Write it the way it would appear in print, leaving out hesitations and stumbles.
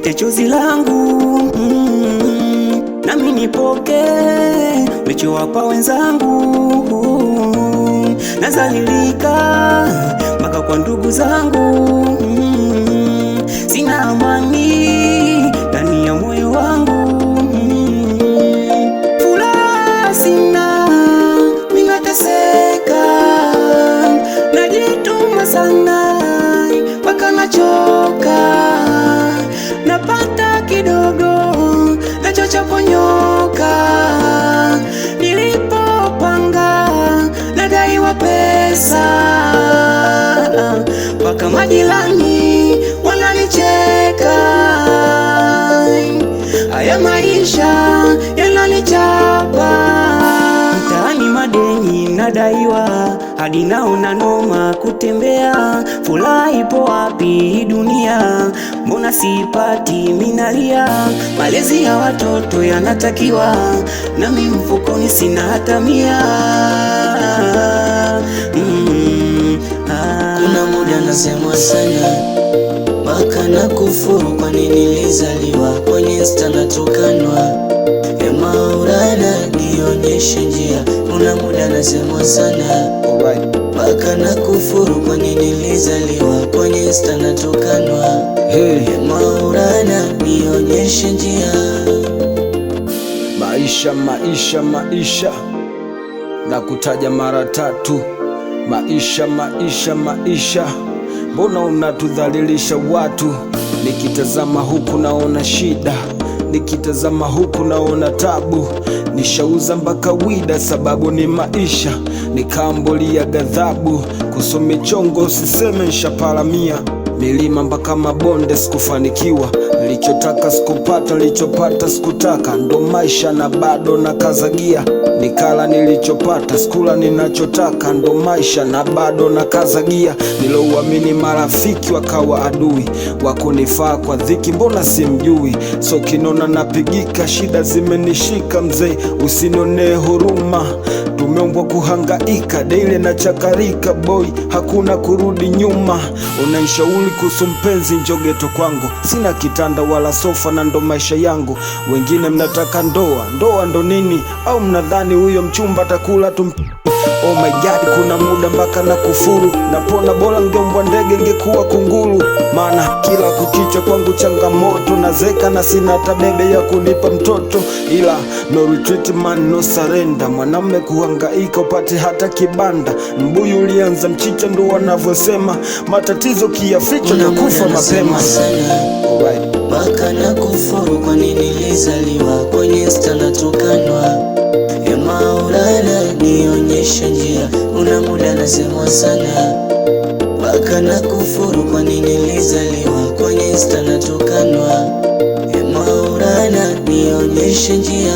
ufute chozi langu, nami nipoke ulichowapa wenzangu. Nazalilika mpaka kwa ndugu zangu, sina amani ndani ya moyo wangu. Furaha sina, ninateseka, najituma sana mpaka nachoka. Napata kidogo nacho chaponyoka, nilipopanga nadaiwa pesa, mpaka majirani wananicheka. Haya maisha yananichapa, mtaani madeni nadaiwa, hadi naona noma kutembea. Furaha ipo wapi dunia, mbona sipati minalia? Malezi ya watoto yanatakiwa, nami mfukoni sina hata mia. Kuna muda nasemwa sana mpaka na kufuru, kwa nini nilizaliwa kwenye Insta natukanwa. Maulana nionyeshe njia. Kuna muda nasemwa sana mpaka na kufuru, kwa nini nilizaliwa kwenye Insta natukanwa. Maulana nionyeshe njia. Maisha, maisha, maisha, na kutaja mara tatu. Maisha, maisha, maisha, mbona unatudhalilisha watu? Nikitazama huku naona shida, nikitazama huku naona tabu. Nishauza mpaka wida sababu ni maisha, nikaambulia ghadhabu. Kusome chongo usiseme nishaparamia, milima mpaka mabonde sikufanikiwa. Nilichotaka sikupata, nilichopata sikutaka, ndo maisha na bado nakazagia. Nikala nilichopata, sikula ninachotaka, ndo maisha na bado nakazagia. Nilouamini marafiki wakawa adui, wakunifaa kwa dhiki mbona simjui. So kinona napigika, shida zimenishika mzee, usinionee huruma. Tumeumbwa kuhangaika, daily na chakarika boy, hakuna kurudi nyuma. Unanishauri kuhusu mpenzi, njoo geto kwangu, sina kitanda wala sofa na ndo maisha yangu. Wengine mnataka ndoa, ndoa ndo nini? Au mnadhani huyo mchumba atakula tu? Oh my God, kuna muda mpaka na kufuru, napona bora ngeumbwa ndege ngekuwa kunguru. Maana kila kukicha kwangu changamoto, nazeka na sina hata bebe ya kunipa mtoto. Ila no retreat man, no surrender. Mwanamume kuhangaika upate hata kibanda. Mbuyu ulianza mchicha ndo wanavyosema, matatizo kiyaficha na kufa mapema. Mpaka na kufuru, kwa nini nilizaliwa kwenye Insta natukanwa. Maulana nionyeshe njia. Una muda nasemwa sana mpaka na kufuru, kwa nini nilizaliwa kwenye Insta natukanwa. Maulana nionyeshe njia.